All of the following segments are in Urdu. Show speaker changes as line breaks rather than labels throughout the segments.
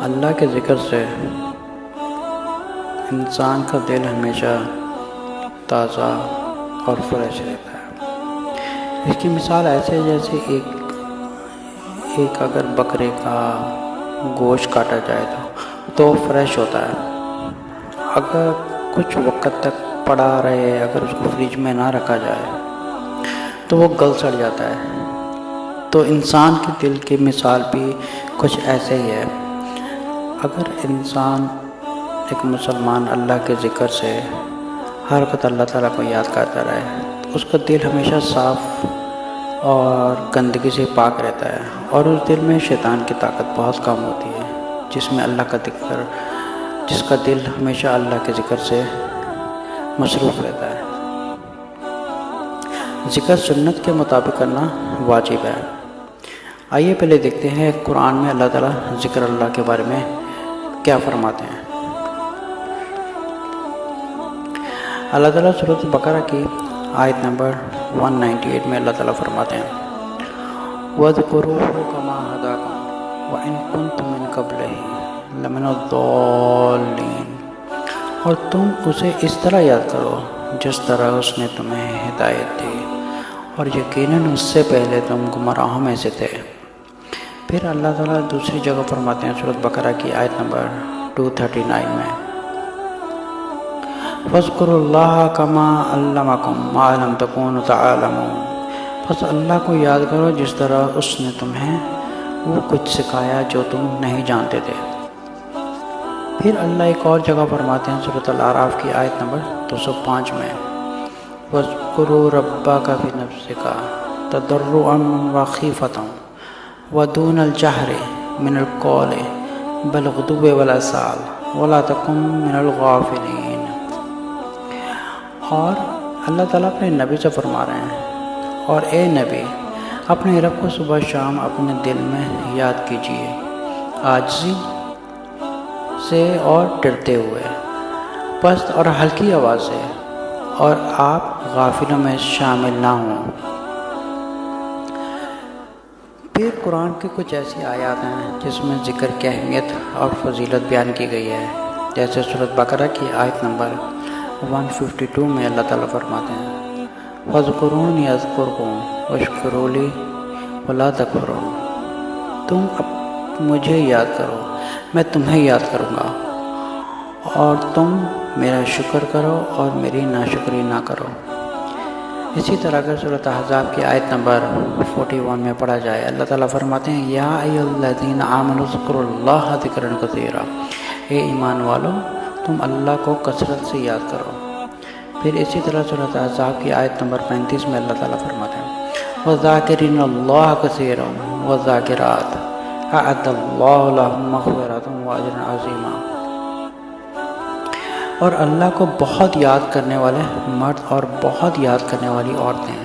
اللہ کے ذکر سے انسان کا دل ہمیشہ تازہ اور فریش رہتا ہے۔ اس کی مثال ایسے ہے جیسے ایک اگر بکرے کا گوشت کاٹا جائے تو فریش ہوتا ہے۔ اگر کچھ وقت تک پڑا رہے، اگر اس کو فریج میں نہ رکھا جائے تو وہ گل سڑ جاتا ہے۔ تو انسان کے دل کی مثال بھی کچھ ایسے ہی ہے۔ اگر انسان ایک مسلمان اللہ کے ذکر سے ہر وقت اللہ تعالیٰ کو یاد کرتا رہے تو اس کا دل ہمیشہ صاف اور گندگی سے پاک رہتا ہے، اور اس دل میں شیطان کی طاقت بہت کم ہوتی ہے، جس کا دل ہمیشہ اللہ کے ذکر سے مصروف رہتا ہے۔ ذکر سنت کے مطابق کرنا واجب ہے۔ آئیے پہلے دیکھتے ہیں قرآن میں اللہ تعالیٰ ذکر اللہ کے بارے میں کیا فرماتے ہیں۔ اللہ تعالیٰ سورۃ بقرہ کی آیت نمبر 198 میں اللہ تعالیٰ فرماتے ہیں وَاذْكُرُوهُ كَمَا هَدَاكُمْ وَإِن كُنتُم مِّن قَبْلِهِ لَمِنَ الضَّالِّينَ، اور تم اسے اس طرح یاد کرو جس طرح اس نے تمہیں ہدایت دی، اور یقیناً اس سے پہلے تم گمراہوں میں سے تھے۔ پھر اللہ تعالیٰ دوسری جگہ فرماتے ہیں سورۃ بقرہ کی آیت نمبر 239 میں فَاذْكُرُوا اللَّهَ كَمَا عَلَّمَكُم مَّا لَمْ تَكُونُوا تَعْلَمُونَ، بس اللہ کو یاد کرو جس طرح اس نے تمہیں وہ کچھ سکھایا جو تم نہیں جانتے تھے۔ پھر اللہ ایک اور جگہ فرماتے ہیں سورۃ الاعراف کی آیت نمبر 205 میں وَاذْكُرُوا رَبَّكَ فِي نَفْسِكَ تَضَرُّعًا وَخِيفَةً وَدُونَ الْجَهْرِ مِنَ الْقَوْلِ بِالْغُدُوِّ وَالْآصَالِ وَلَا تَكُن مِّنَ الْغَافِلِينَ۔ اور اللہ تعالیٰ اپنے نبی سے فرما رہے ہیں، اور اے نبی اپنے رب کو صبح شام اپنے دل میں یاد کیجیے، عاجزی سے اور ڈرتے ہوئے، پست اور ہلکی آواز سے، اور آپ غافلوں میں شامل نہ ہوں۔ پھر قرآن کی کچھ ایسی آیات ہیں جس میں ذکر کی اہمیت اور فضیلت بیان کی گئی ہے، جیسے سورۃ بقرہ کی آیت نمبر 152 میں اللہ تعالیٰ فرماتے ہیں فَاذْكُرُونِی أَذْكُرْکُم وَاشْکُرُوا لِی وَلَا تَکْفُرُونِ، تم مجھے یاد کرو، میں تمہیں یاد کروں گا، اور تم میرا شکر کرو اور میری ناشکری نہ کرو۔ اسی طرح اگر سورۃ احزاب کی آیت نمبر 41 میں پڑھا جائے، اللہ تعالیٰ فرماتے ہیں یا ایھا الذین آمنوا اذکروا اللہ ذکرا کثیرا، اے ایمان والو تم اللہ کو کثرت سے یاد کرو۔ پھر اسی طرح سورۃ احزاب کی آیت نمبر 35 میں اللہ تعالیٰ فرماتے ہیں وَالذَّاکِرِینَ اللَّهَ کَثِیرًا وَالذَّاکِرَاتِ أَعَدَّ اللَّهُ لَهُم مَغْفِرَةً وَأَجْرًا عَظِیمًا، اور اللہ کو بہت یاد کرنے والے مرد اور بہت یاد کرنے والی عورتیں،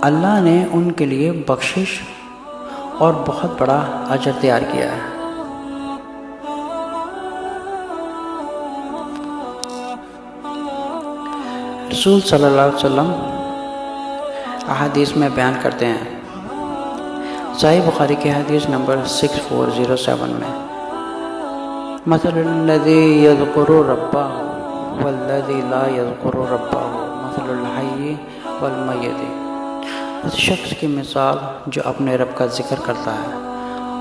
اللہ نے ان کے لیے بخشش اور بہت بڑا اجر تیار کیا ہے۔ رسول صلی اللہ علیہ وسلم احادیث میں بیان کرتے ہیں، صحیح بخاری کی حدیث نمبر 6407 میں مثل الذی یذکر ربہ والذی لا یذکر ربہ مثل الحی والمیت، اس شخص کی مثال جو اپنے رب کا ذکر کرتا ہے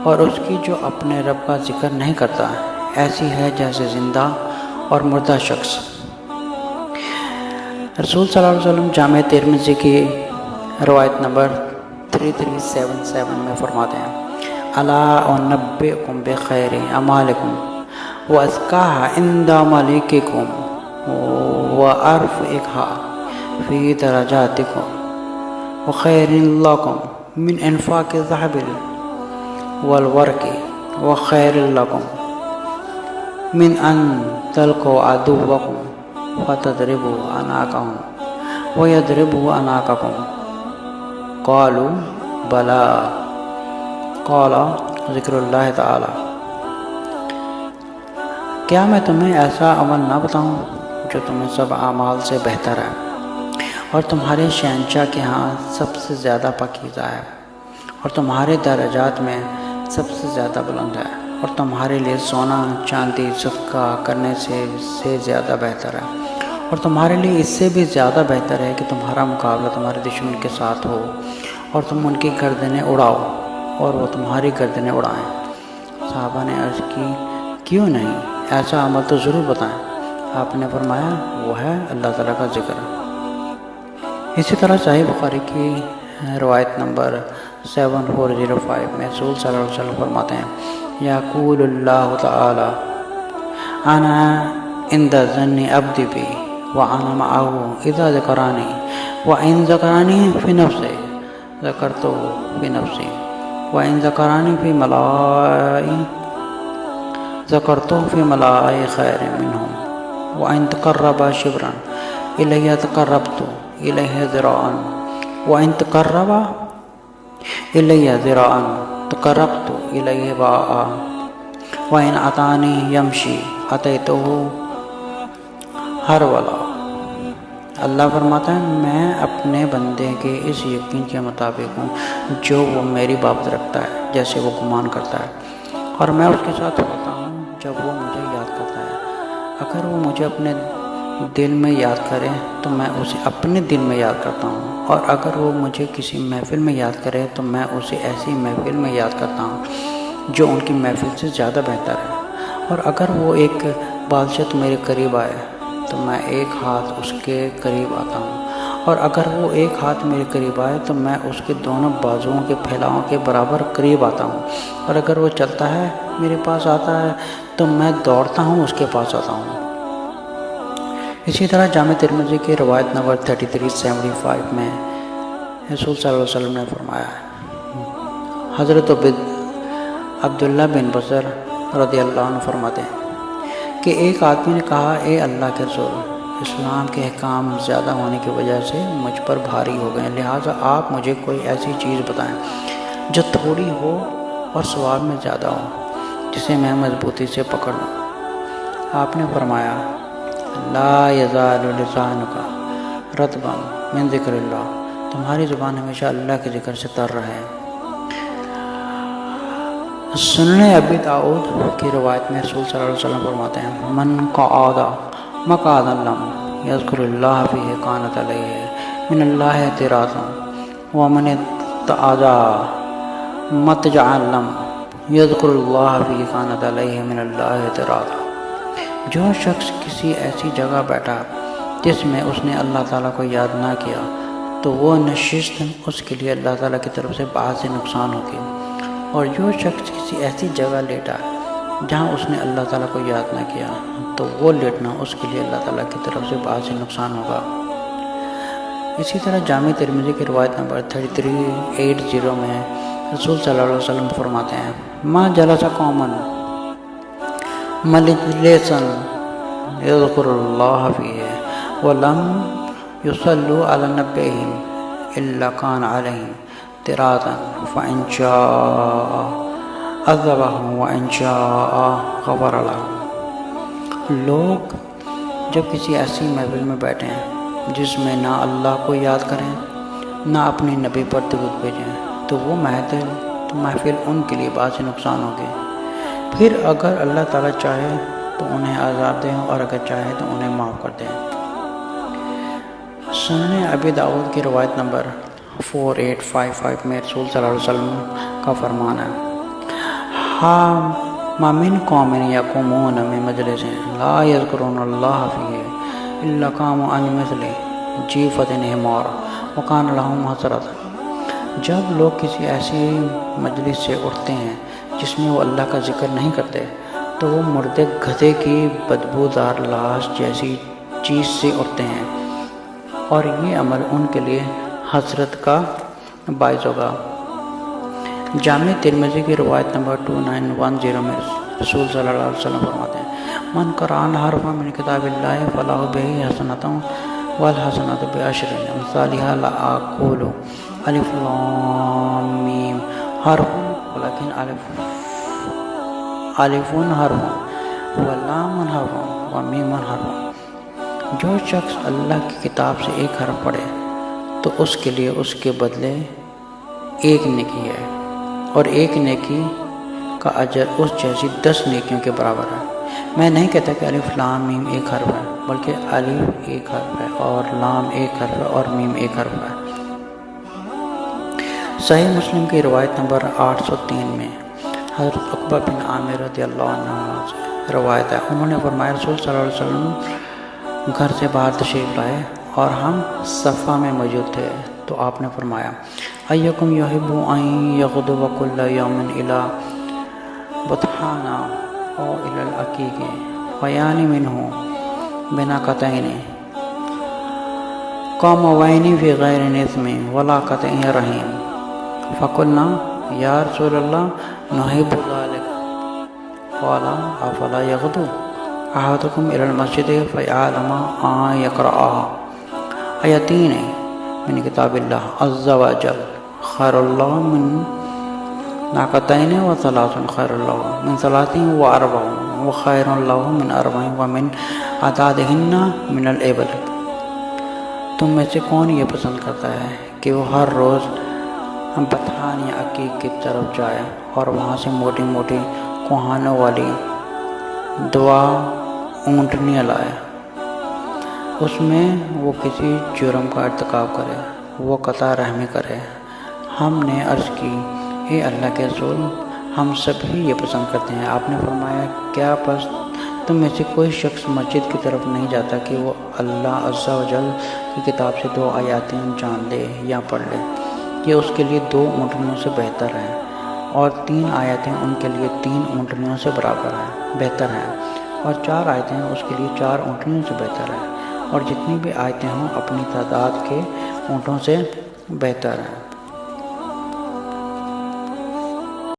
اور اس کی جو اپنے رب کا ذکر نہیں کرتا ایسی ہے جیسے زندہ اور مردہ شخص۔ رسول صلی اللہ علیہ وسلم جامع ترمذی کی روایت نمبر 3377 میں فرماتے ہیں الا انبئکم بخیر اعمالکم وازکاها عند ملککم وارفعها فی درجاتکم وخیر لکم من انفاق الذهب والورق وخیر لکم من ان تلقوا عدوکم فتضربوا اعناقهم ويضربوا اعناقكم قالوا بلى قال ذکر اللہ تعالی، کیا میں تمہیں ایسا عمل نہ بتاؤں جو تمہیں سب اعمال سے بہتر ہے اور تمہارے شہنشاہ کے ہاں سب سے زیادہ پاکیزہ ہے اور تمہارے درجات میں سب سے زیادہ بلند ہے، اور تمہارے لیے سونا چاندی صدقہ کرنے سے زیادہ بہتر ہے، اور تمہارے لیے اس سے بھی زیادہ بہتر ہے کہ تمہارا مقابلہ تمہارے دشمن کے ساتھ ہو اور تم ان کی گردنیں اڑاؤ اور وہ تمہاری گردنیں اڑائیں۔ صحابہ نے عرض کی کیوں نہیں، ایسا عمل تو ضرور بتائیں۔ آپ نے فرمایا وہ ہے اللہ تعالیٰ کا ذکر۔ اسی طرح صحیح بخاری کی روایت نمبر 7405 میں رسول صلی اللہ علیہ وسلم فرماتے ہیں یقول اللہ تعالی انا عند ظن عبدی بی وانا معه اذا ذکرانی وان ذکرانی فی نفسی ذکرتہ فی نفسی وان ذکرانی فی ملائی ذکرتہ فی ملائی خیر منہم وان تقرب شبرا الی تقربت الیہ ذراعا وان تقرب الی ذراعا تقربت الیہ باعا وان اتانی یمشی اتیتہ ہرولا۔ اللہ فرماتا ہے میں اپنے بندے کے اس یقین کے مطابق ہوں جو وہ میری بابت رکھتا ہے جیسے وہ گمان کرتا ہے، اور میں اس کے ساتھ ہوتا ہوں جب وہ مجھے یاد کرتا ہے۔ اگر وہ مجھے اپنے دل میں یاد کرے تو میں اسے اپنے دل میں یاد کرتا ہوں، اور اگر وہ مجھے کسی محفل میں یاد کرے تو میں اسے ایسی محفل میں یاد کرتا ہوں جو ان کی محفل سے زیادہ بہتر ہے۔ اور اگر وہ ایک بادشاہ میرے قریب آئے تو میں ایک ہاتھ اس کے قریب آتا ہوں، اور اگر وہ ایک ہاتھ میرے قریب آئے تو میں اس کے دونوں بازوؤں کے پھیلاؤں کے برابر قریب آتا ہوں، اور اگر وہ چلتا ہے میرے پاس آتا ہے تو میں دوڑتا ہوں اس کے پاس آتا ہوں۔ اسی طرح جامع ترمذی کی روایت نمبر 3375 میں رسول صلی اللہ علیہ وسلم نے فرمایا حضرت عبداللہ بن بصر رضی اللہ عنہ فرماتے ہیں کہ ایک آدمی نے کہا اے اللہ کے رسول، اسلام کے احکام زیادہ ہونے کی وجہ سے مجھ پر بھاری ہو گئے، لہٰذا آپ مجھے کوئی ایسی چیز بتائیں جو تھوڑی ہو اور ثواب میں زیادہ ہو، جسے میں مضبوطی سے پکڑ لوں۔ آپ نے فرمایا لا یزال لسانک رطبا من ذکر اللہ، تمہاری زبان ہمیشہ اللہ کے ذکر سے تر رہے۔ سنن ابی داؤد کی روایت میں رسول صلی اللہ علیہ وسلم فرماتے ہیں من قعد مقعدا لم یذکر اللہ فیہ کانت علیہ من اللہ اعتراضا ومن اتعظ متجعا لم یذکر اللہ فیہ کانت علیہ من اللہ اعتراضا۔ جو شخص کسی ایسی جگہ بیٹھا جس میں اس نے اللہ تعالیٰ کو یاد نہ کیا تو وہ نشست اس کے لیے اللہ تعالیٰ کی طرف سے باعث نقصان ہوگی، اور جو شخص کسی ایسی جگہ لیٹا جہاں اس نے اللہ تعالیٰ کو یاد نہ کیا تو وہ لیٹنا اس کے لیے اللہ تعالیٰ کی طرف سے باعث نقصان ہوگا۔ اسی طرح جامع ترمذی کی روایت نمبر 3380 میں رسول صلی اللہ علیہ وسلم فرماتے ہیں ما جلس قوما مجلسا یذکر اللہ فیہ ولم یصلوا علی نبیہم الا کان علیہم طراطا فإن شاء عذبهم وإن شاء غفر لهم۔ لوگ جب کسی ایسی محفل میں بیٹھے ہیں جس میں نہ اللہ کو یاد کریں نہ اپنے نبی پر درود بھیجیں تو وہ محفل ان کے لیے باعث نقصان ہوگی، پھر اگر اللہ تعالیٰ چاہے تو انہیں عذاب دیں اور اگر چاہے تو انہیں معاف کر دیں۔ سنن ابی داؤد کی روایت نمبر 4855 میں رسول صلی اللہ علیہ وسلم کا فرمان ہے ما من قوم یقومون من مجلس لا یذکرون اللہ فیہ الا قاموا عن مثل جیفۃ حمار وکان لهم حسرۃ۔ جب لوگ کسی ایسی مجلس سے اٹھتے ہیں جس میں وہ اللہ کا ذکر نہیں کرتے تو وہ مردے گدھے کی بدبودار لاش جیسی چیز سے اٹھتے ہیں، اور یہ عمل ان کے لیے حسرت کا باعث ہوگا۔ جامع ترمذی کی روایت نمبر 2910 میں رسول صلی اللہ علیہ وسلم فرماتے ہیں من قرأ حرفا من کتاب اللہ فلہ بہ حسنۃ والحسنۃ بعشر امثالها لا اقول الف لام میم حرف ولكن الف حرف ولام حرف ومیم حرف۔ جو شخص اللہ کی کتاب سے ایک حرف پڑھے تو اس کے لیے اس کے بدلے ایک نیکی ہے، اور ایک نیکی کا اجر اس جیسی 10 نیکیوں کے برابر ہے۔ میں نہیں کہتا کہ الف لام میم ایک حرف ہے، بلکہ الف ایک حرف ہے اور لام ایک حرف ہے اور میم ایک حرف ہے۔ صحیح مسلم کی روایت نمبر 803 میں حضرت عقبہ بن عامر رضی اللہ عنہ سے روایت ہے، انہوں نے فرمایا رسول صلی اللہ علیہ وسلم گھر سے باہر تشریف لائے اور ہم صفا میں موجود تھے، تو آپ نے فرمایا ایکم یحب ان یغدو کل یوم الی بطحانا او الی العقیق فیان منہ بناقتین قوموین فی غیر نظم ولا قطع رحیم فقلنا یا رسول اللہ نحب ذلک قال افلا یغدو احدکم الی المسجد فیعلم ان یقرأ آیتین من کتاب اللہ عز وجل خیر اللہ من ناقتین و ثلاث خیر اللہ من ثلاث و اربع و خیر اللہ من اربع و من عدادہن من الابل۔ تم میں سے کون یہ پسند کرتا ہے کہ وہ ہر روز بطحان یا عقیق کی طرف جائے اور وہاں سے موٹی موٹی کوہانوں والی دعا اونٹنیاں لائے، اس میں وہ کسی جرم کا ارتکاب کرے، وہ قطع رحمی کرے۔ ہم نے عرض کی اے اللہ کے رسول، ہم سب ہی یہ پسند کرتے ہیں۔ آپ نے فرمایا کیا پس تم میں سے کوئی شخص مسجد کی طرف نہیں جاتا کہ وہ اللہ عز و جل کی کتاب سے 2 آیاتیں جان لے یا پڑھ لے، یہ اس کے لیے 2 اونٹنیوں سے بہتر ہے، اور 3 آیتیں ان کے لیے 3 اونٹنیوں سے بہتر ہیں، اور 4 آیتیں اس کے لیے 4 اونٹنیوں سے بہتر ہیں، اور جتنی بھی آیتیں ہوں اپنی تعداد کے اونٹوں سے بہتر ہیں۔